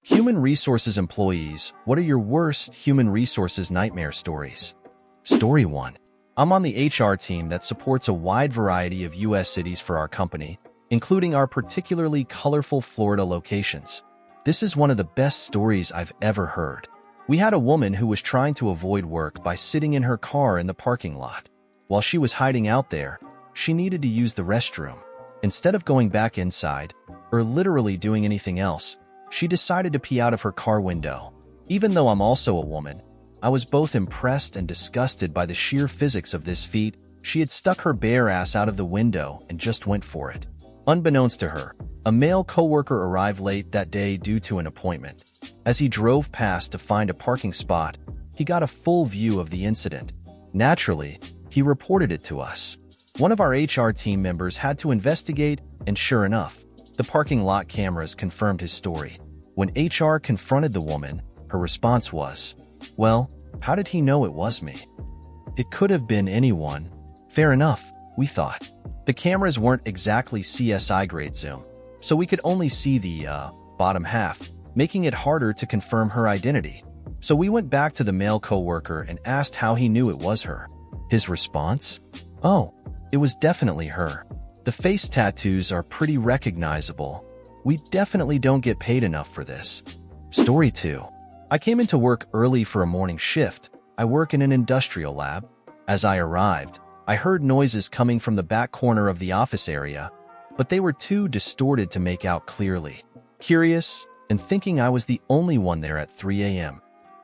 Human resources employees, what are your worst human resources nightmare stories? Story 1. I'm on the HR team that supports a wide variety of U.S. cities for our company, including our particularly colorful Florida locations. This is one of the best stories I've ever heard. We had a woman who was trying to avoid work by sitting in her car in the parking lot. While she was hiding out there, she needed to use the restroom. Instead of going back inside, or literally doing anything else, she decided to pee out of her car window. Even though I'm also a woman, I was both impressed and disgusted by the sheer physics of this feat. She had stuck her bare ass out of the window and just went for it. Unbeknownst to her, a male coworker arrived late that day due to an appointment. As he drove past to find a parking spot, he got a full view of the incident. Naturally, he reported it to us. One of our HR team members had to investigate, and sure enough, the parking lot cameras confirmed his story. When HR confronted the woman, her response was, "Well, how did he know it was me?" It could have been anyone. Fair enough, we thought. The cameras weren't exactly CSI grade zoom, so we could only see the bottom half, making it harder to confirm her identity. So we went back to the male coworker and asked how he knew it was her. His response? "Oh, it was definitely her. The face tattoos are pretty recognizable. We definitely don't get paid enough for this." Story 2. I came into work early for a morning shift. I work in an industrial lab. As I arrived, I heard noises coming from the back corner of the office area, but they were too distorted to make out clearly. Curious, and thinking I was the only one there at 3 a.m.,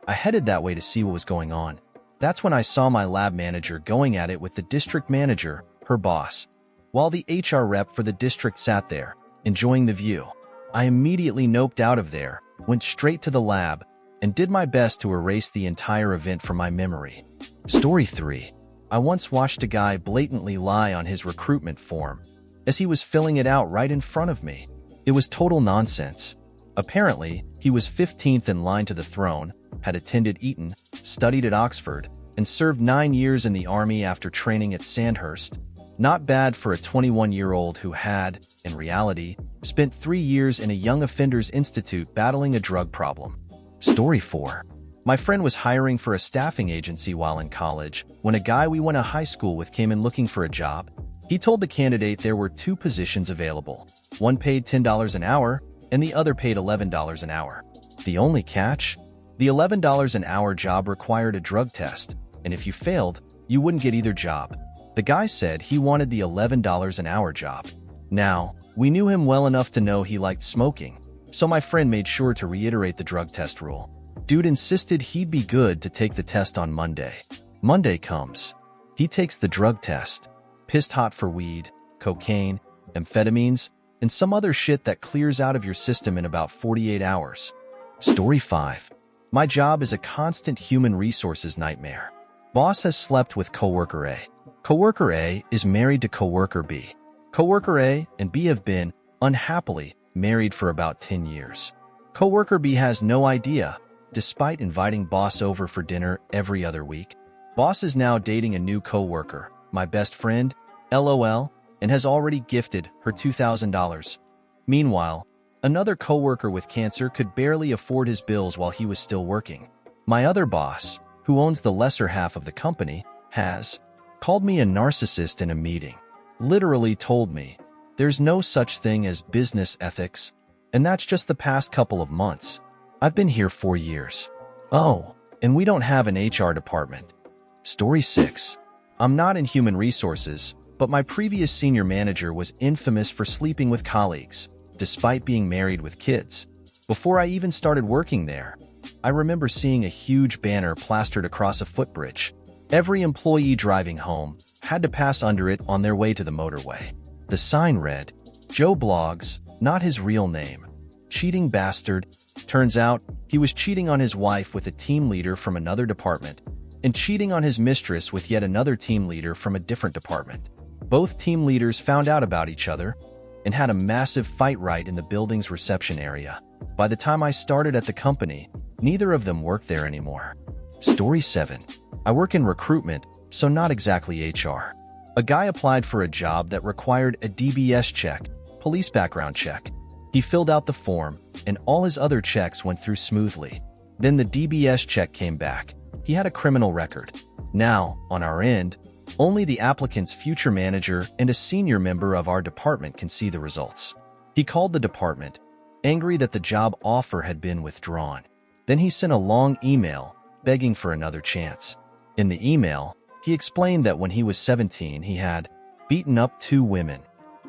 I headed that way to see what was going on. That's when I saw my lab manager going at it with the district manager, her boss, while the HR rep for the district sat there, enjoying the view. I immediately noped out of there, went straight to the lab, and did my best to erase the entire event from my memory. Story 3. I once watched a guy blatantly lie on his recruitment form as he was filling it out right in front of me. It was total nonsense. Apparently, he was 15th in line to the throne, had attended Eton, studied at Oxford, and served 9 years in the army after training at Sandhurst. Not bad for a 21-year-old who had, in reality, spent 3 years in a young offenders institute battling a drug problem. Story 4. My friend was hiring for a staffing agency while in college when a guy we went to high school with came in looking for a job. He told the candidate there were 2 positions available. One paid $10 an hour, and the other paid $11 an hour. The only catch? The $11 an hour job required a drug test, and if you failed, you wouldn't get either job. The guy said he wanted the $11 an hour job. Now, we knew him well enough to know he liked smoking, so my friend made sure to reiterate the drug test rule. Dude insisted he'd be good to take the test on Monday. Monday comes. He takes the drug test, pissed hot for weed, cocaine, amphetamines, and some other shit that clears out of your system in about 48 hours. Story 5. My job is a constant human resources nightmare. Boss has slept with coworker A. Coworker A is married to coworker B. Coworker A and B have been, unhappily, married for about 10 years. Coworker B has no idea, despite inviting boss over for dinner every other week. Boss is now dating a new coworker, my best friend, LOL, and has already gifted her $2,000. Meanwhile, another coworker with cancer could barely afford his bills while he was still working. My other boss, who owns the lesser half of the company, has called me a narcissist in a meeting. Literally told me, there's no such thing as business ethics, and that's just the past couple of months. I've been here 4 years. Oh, and we don't have an HR department. Story 6. I'm not in human resources, but my previous senior manager was infamous for sleeping with colleagues, despite being married with kids. Before I even started working there, I remember seeing a huge banner plastered across a footbridge. Every employee driving home had to pass under it on their way to the motorway. The sign read, "Joe blogs, not his real name. Cheating bastard." Turns out, he was cheating on his wife with a team leader from another department, and cheating on his mistress with yet another team leader from a different department. Both team leaders found out about each other and had a massive fight right in the building's reception area. By the time I started at the company, neither of them worked there anymore. Story 7. I work in recruitment, so not exactly HR. A guy applied for a job that required a DBS check, police background check. He filled out the form, and all his other checks went through smoothly. Then the DBS check came back. He had a criminal record. Now, on our end, only the applicant's future manager and a senior member of our department can see the results. He called the department, angry that the job offer had been withdrawn. Then he sent a long email, begging for another chance. In the email, he explained that when he was 17, he had beaten up 2 women,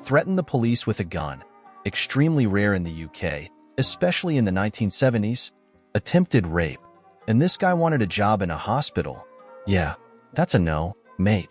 threatened the police with a gun, extremely rare in the UK, especially in the 1970s, attempted rape, and this guy wanted a job in a hospital. Yeah, that's a no, mate.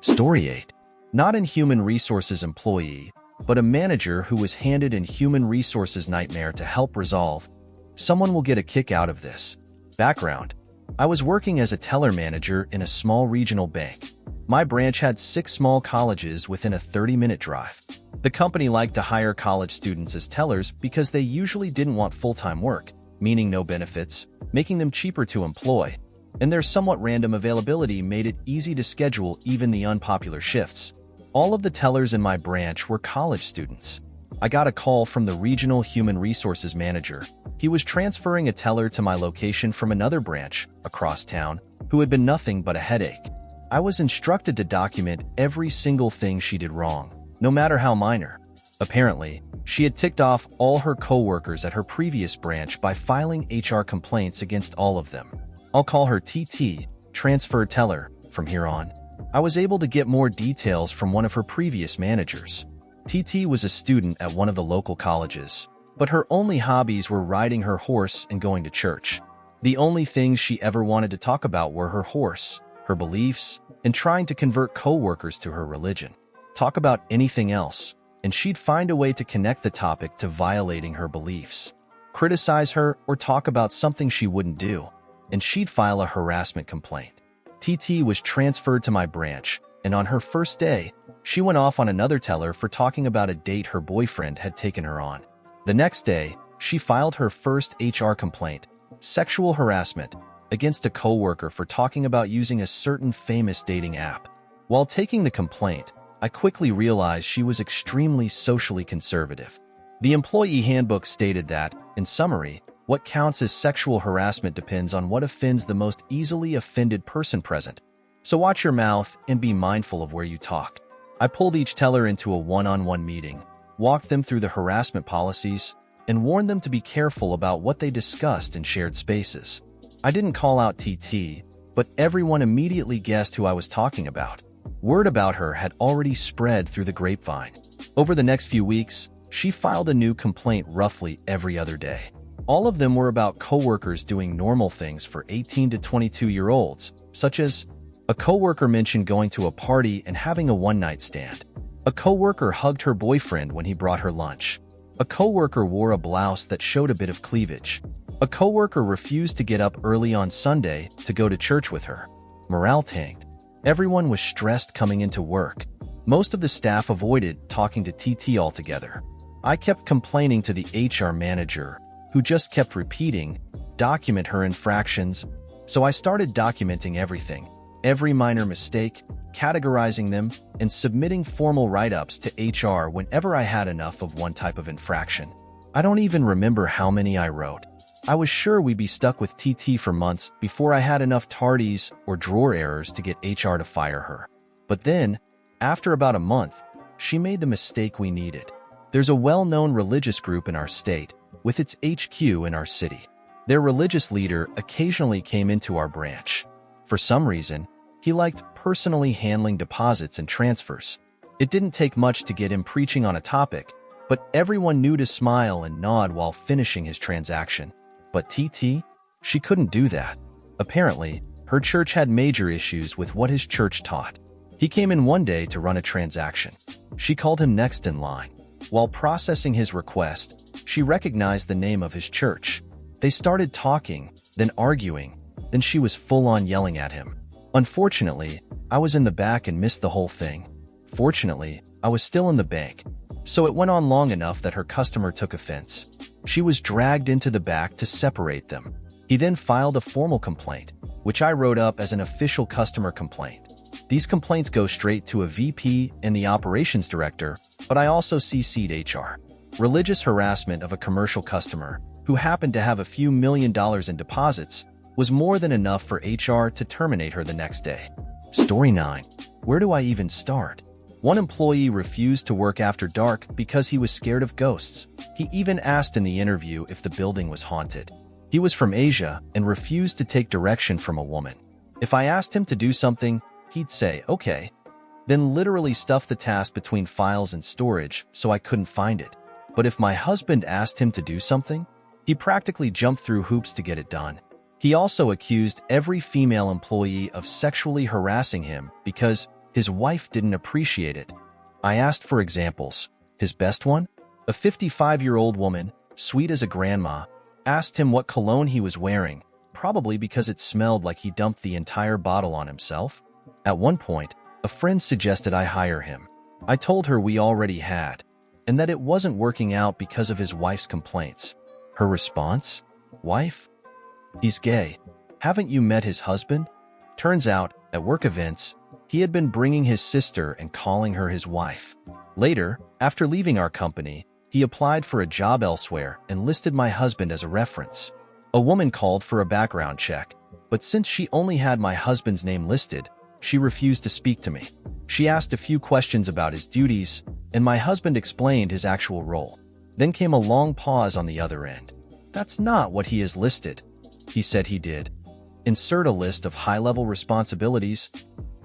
Story 8. Not an human resources employee, but a manager who was handed an human resources nightmare to help resolve. Someone will get a kick out of this. Background. I was working as a teller manager in a small regional bank. My branch had 6 small colleges within a 30-minute drive. The company liked to hire college students as tellers because they usually didn't want full-time work, meaning no benefits, making them cheaper to employ, and their somewhat random availability made it easy to schedule even the unpopular shifts. All of the tellers in my branch were college students. I got a call from the regional human resources manager. He was transferring a teller to my location from another branch, across town, who had been nothing but a headache. I was instructed to document every single thing she did wrong, no matter how minor. Apparently, she had ticked off all her co-workers at her previous branch by filing HR complaints against all of them. I'll call her TT, transfer teller, from here on. I was able to get more details from one of her previous managers. TT was a student at one of the local colleges, but her only hobbies were riding her horse and going to church. The only things she ever wanted to talk about were her horse, her beliefs, and trying to convert co-workers to her religion. Talk about anything else, and she'd find a way to connect the topic to violating her beliefs. Criticize her or talk about something she wouldn't do, and she'd file a harassment complaint. TT was transferred to my branch, and on her first day, she went off on another teller for talking about a date her boyfriend had taken her on. The next day, she filed her first HR complaint, sexual harassment, against a coworker for talking about using a certain famous dating app. While taking the complaint, I quickly realized she was extremely socially conservative. The employee handbook stated that, in summary, what counts as sexual harassment depends on what offends the most easily offended person present. So watch your mouth and be mindful of where you talk. I pulled each teller into a one-on-one meeting, walked them through the harassment policies, and warned them to be careful about what they discussed in shared spaces. I didn't call out TT, but everyone immediately guessed who I was talking about. Word about her had already spread through the grapevine. Over the next few weeks, she filed a new complaint roughly every other day. All of them were about coworkers doing normal things for 18 to 22-year-olds, such as a coworker mentioned going to a party and having a one-night stand. A coworker hugged her boyfriend when he brought her lunch. A coworker wore a blouse that showed a bit of cleavage. A coworker refused to get up early on Sunday to go to church with her. Morale tanked. Everyone was stressed coming into work. Most of the staff avoided talking to TT altogether. I kept complaining to the HR manager, who just kept repeating, document her infractions, so I started documenting everything, every minor mistake, categorizing them, and submitting formal write-ups to HR whenever I had enough of one type of infraction. I don't even remember how many I wrote. I was sure we'd be stuck with TT for months before I had enough tardies or drawer errors to get HR to fire her. But then, after about a month, she made the mistake we needed. There's a well-known religious group in our state, with its HQ in our city. Their religious leader occasionally came into our branch. For some reason, he liked personally handling deposits and transfers. It didn't take much to get him preaching on a topic, but everyone knew to smile and nod while finishing his transaction. But TT? She couldn't do that. Apparently, her church had major issues with what his church taught. He came in one day to run a transaction. She called him next in line. While processing his request, she recognized the name of his church. They started talking, then arguing, then she was full-on yelling at him. Unfortunately, I was in the back and missed the whole thing. Fortunately, I was still in the bank, so it went on long enough that her customer took offense. She was dragged into the back to separate them. He then filed a formal complaint, which I wrote up as an official customer complaint. These complaints go straight to a VP and the operations director, but I also CC'd HR. Religious harassment of a commercial customer who happened to have a few $1 million in deposits was more than enough for HR to terminate her the next day. Story 9. Where do I even start? One employee refused to work after dark because he was scared of ghosts. He even asked in the interview if the building was haunted. He was from Asia and refused to take direction from a woman. If I asked him to do something, he'd say, okay, then literally stuff the task between files and storage so I couldn't find it. But if my husband asked him to do something, he practically jumped through hoops to get it done. He also accused every female employee of sexually harassing him because his wife didn't appreciate it. I asked for examples. His best one? A 55-year-old woman, sweet as a grandma, asked him what cologne he was wearing, probably because it smelled like he dumped the entire bottle on himself. At one point, a friend suggested I hire him. I told her we already had, and that it wasn't working out because of his wife's complaints. Her response? Wife? He's gay. Haven't you met his husband? Turns out, at work events, he had been bringing his sister and calling her his wife. Later, after leaving our company, he applied for a job elsewhere and listed my husband as a reference. A woman called for a background check, but since she only had my husband's name listed, she refused to speak to me. She asked a few questions about his duties, and my husband explained his actual role. Then came a long pause on the other end. That's not what he has listed. He said he did. Insert a list of high-level responsibilities,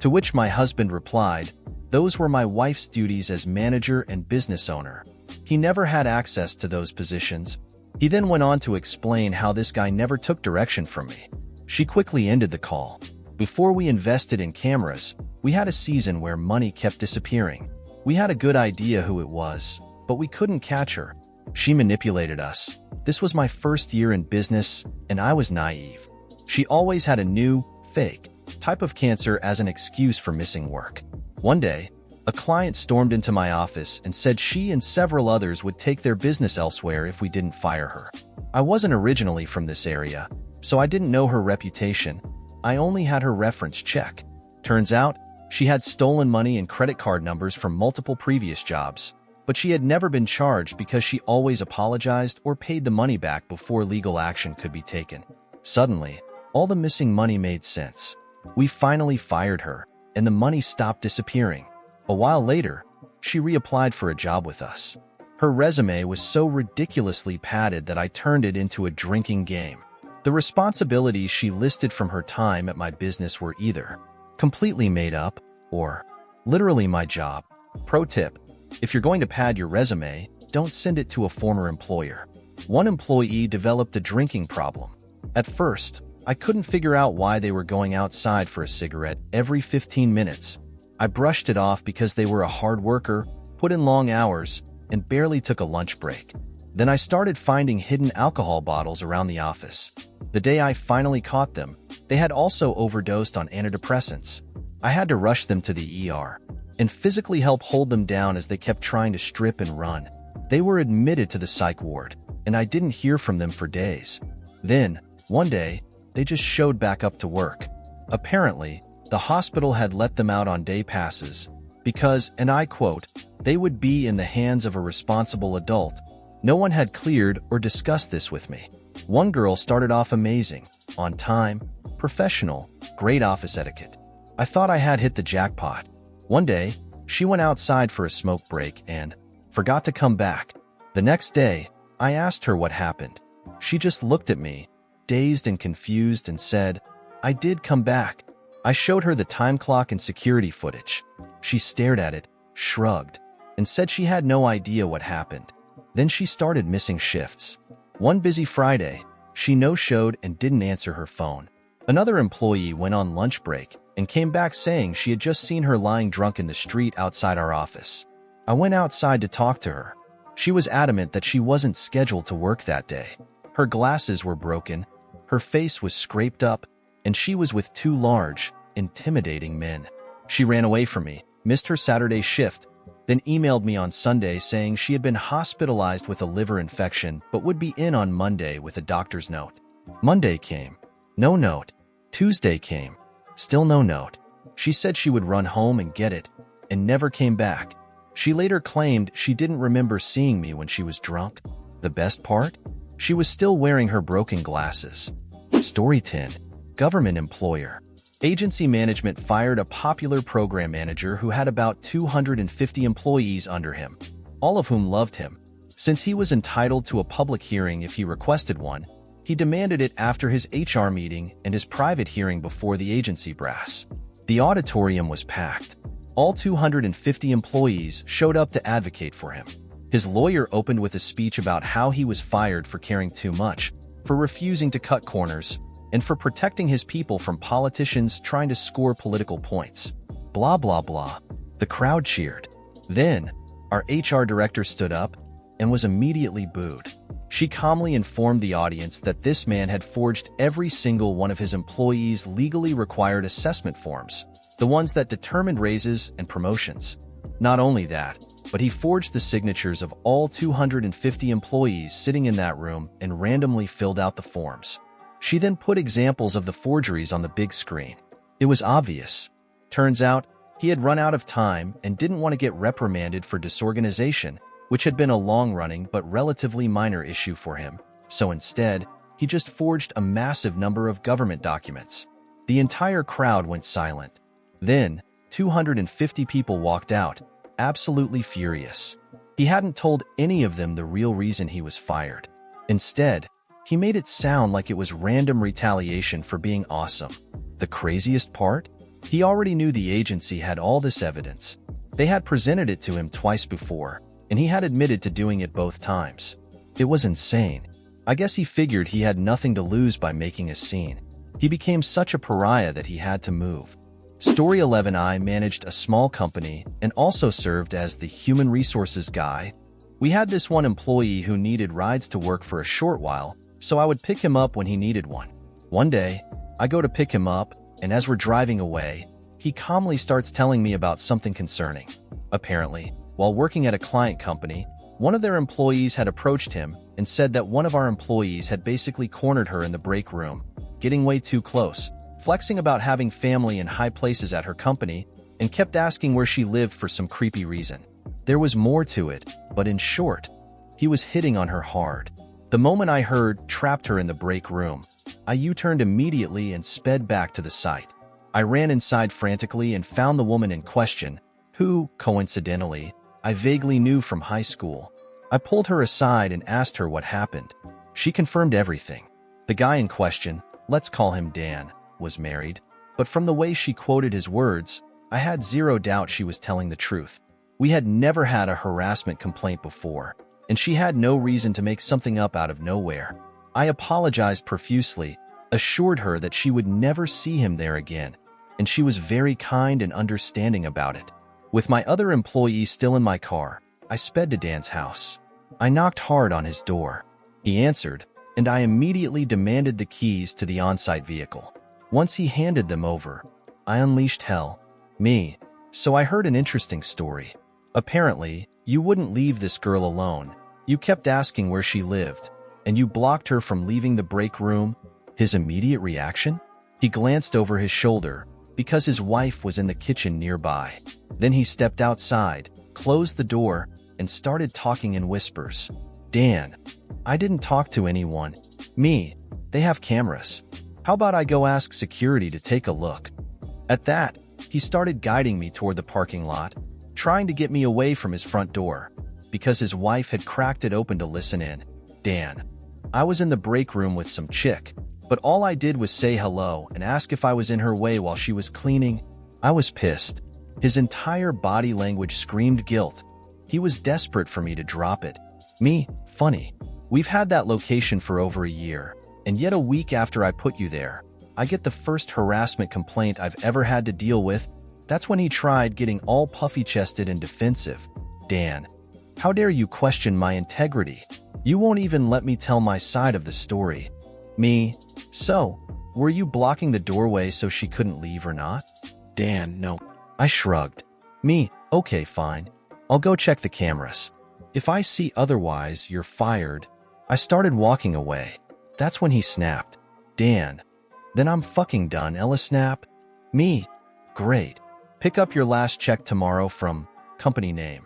to which my husband replied, those were my wife's duties as manager and business owner. He never had access to those positions. He then went on to explain how this guy never took direction from me. She quickly ended the call. Before we invested in cameras, we had a season where money kept disappearing. We had a good idea who it was, but we couldn't catch her. She manipulated us. This was my first year in business, and I was naive. She always had a new, fake, type of cancer as an excuse for missing work. One day, a client stormed into my office and said she and several others would take their business elsewhere if we didn't fire her. I wasn't originally from this area, so I didn't know her reputation. I only had her reference check. Turns out, she had stolen money and credit card numbers from multiple previous jobs, but she had never been charged because she always apologized or paid the money back before legal action could be taken. Suddenly, all the missing money made sense. We finally fired her, and the money stopped disappearing. A while later, she reapplied for a job with us. Her resume was so ridiculously padded that I turned it into a drinking game. The responsibilities she listed from her time at my business were either completely made up or literally my job. Pro tip: if you're going to pad your resume, don't send it to a former employer. One employee developed a drinking problem. At first, I couldn't figure out why they were going outside for a cigarette every 15 minutes. I brushed it off because they were a hard worker, put in long hours, and barely took a lunch break. Then I started finding hidden alcohol bottles around the office. The day I finally caught them, they had also overdosed on antidepressants. I had to rush them to the ER and physically help hold them down as they kept trying to strip and run. They were admitted to the psych ward, and I didn't hear from them for days. Then, one day, they just showed back up to work. Apparently, the hospital had let them out on day passes because, and I quote, they would be in the hands of a responsible adult. No one had cleared or discussed this with me. One girl started off amazing, on time, professional, great office etiquette. I thought I had hit the jackpot. One day, she went outside for a smoke break and forgot to come back. The next day, I asked her what happened. She just looked at me, dazed and confused, and said, I did come back. I showed her the time clock and security footage. She stared at it, shrugged, and said she had no idea what happened. Then she started missing shifts. One busy Friday, she no-showed and didn't answer her phone. Another employee went on lunch break and came back saying she had just seen her lying drunk in the street outside our office. I went outside to talk to her. She was adamant that she wasn't scheduled to work that day. Her glasses were broken, her face was scraped up, and she was with two large, intimidating men. She ran away from me, missed her Saturday shift, then emailed me on Sunday saying she had been hospitalized with a liver infection but would be in on Monday with a doctor's note. Monday came. No note. Tuesday came. Still no note. She said she would run home and get it, and never came back. She later claimed she didn't remember seeing me when she was drunk. The best part? She was still wearing her broken glasses. Story 10. Government employer. Agency management fired a popular program manager who had about 250 employees under him, all of whom loved him. Since he was entitled to a public hearing if he requested one, he demanded it after his HR meeting and his private hearing before the agency brass. The auditorium was packed. All 250 employees showed up to advocate for him. His lawyer opened with a speech about how he was fired for caring too much, for refusing to cut corners, and for protecting his people from politicians trying to score political points. Blah, blah, blah. The crowd cheered. Then, our HR director stood up and was immediately booed. She calmly informed the audience that this man had forged every single one of his employees' legally required assessment forms, the ones that determined raises and promotions. Not only that, but he forged the signatures of all 250 employees sitting in that room and randomly filled out the forms. She then put examples of the forgeries on the big screen. It was obvious. Turns out, he had run out of time and didn't want to get reprimanded for disorganization, which had been a long-running but relatively minor issue for him. So instead, he just forged a massive number of government documents. The entire crowd went silent. Then, 250 people walked out, absolutely furious. He hadn't told any of them the real reason he was fired. Instead, he made it sound like it was random retaliation for being awesome. The craziest part? He already knew the agency had all this evidence. They had presented it to him twice before, and he had admitted to doing it both times. It was insane. I guess he figured he had nothing to lose by making a scene. He became such a pariah that he had to move. Story 11. I managed a small company and also served as the human resources guy. We had this one employee who needed rides to work for a short while, so I would pick him up when he needed one. One day, I go to pick him up, and as we're driving away, he calmly starts telling me about something concerning. Apparently, while working at a client company, one of their employees had approached him and said that one of our employees had basically cornered her in the break room, getting way too close, flexing about having family in high places at her company, and kept asking where she lived for some creepy reason. There was more to it, but in short, he was hitting on her hard. The moment I heard "trapped her in the break room," I U-turned immediately and sped back to the site. I ran inside frantically and found the woman in question, who, coincidentally, I vaguely knew from high school. I pulled her aside and asked her what happened. She confirmed everything. The guy in question, let's call him Dan, was married, but from the way she quoted his words, I had zero doubt she was telling the truth. We had never had a harassment complaint before, and she had no reason to make something up out of nowhere. I apologized profusely, assured her that she would never see him there again, and she was very kind and understanding about it. With my other employee still in my car, I sped to Dan's house. I knocked hard on his door. He answered, and I immediately demanded the keys to the on-site vehicle. Once he handed them over, I unleashed hell. So I heard an interesting story. Apparently, you wouldn't leave this girl alone. You kept asking where she lived, and you blocked her from leaving the break room. His immediate reaction? He glanced over his shoulder, because his wife was in the kitchen nearby. Then he stepped outside, closed the door, and started talking in whispers. Dan, I didn't talk to anyone. They have cameras. How about I go ask security to take a look? At that, he started guiding me toward the parking lot, trying to get me away from his front door, because his wife had cracked it open to listen in. Dan, I was in the break room with some chick, but all I did was say hello and ask if I was in her way while she was cleaning. I was pissed. His entire body language screamed guilt. He was desperate for me to drop it. Funny. We've had that location for over a year, and yet a week after I put you there, I get the first harassment complaint I've ever had to deal with. That's when he tried getting all puffy-chested and defensive. Dan, how dare you question my integrity? You won't even let me tell my side of the story. So, were you blocking the doorway so she couldn't leave or not? Dan, no. I shrugged. Okay, fine. I'll go check the cameras. If I see otherwise, you're fired. I started walking away. That's when he snapped. Dan, then I'm fucking done, Ella snap. Great. Pick up your last check tomorrow from company name.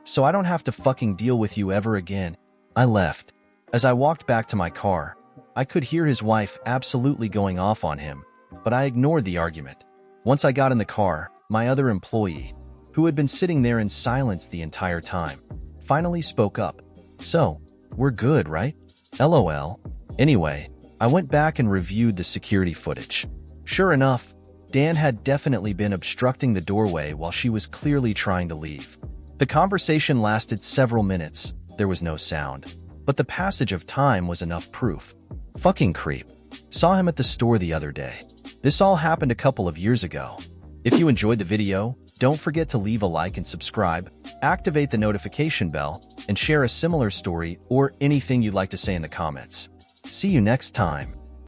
so I don't have to fucking deal with you ever again." I left. As I walked back to my car, I could hear his wife absolutely going off on him, but I ignored the argument. Once I got in the car, my other employee, who had been sitting there in silence the entire time, finally spoke up. "So, we're good, right?" LOL. Anyway, I went back and reviewed the security footage. Sure enough, Dan had definitely been obstructing the doorway while she was clearly trying to leave. The conversation lasted several minutes. There was no sound, but the passage of time was enough proof. Fucking creep. Saw him at the store the other day. This all happened a couple of years ago. If you enjoyed the video, don't forget to leave a like and subscribe, activate the notification bell, and share a similar story or anything you'd like to say in the comments. See you next time.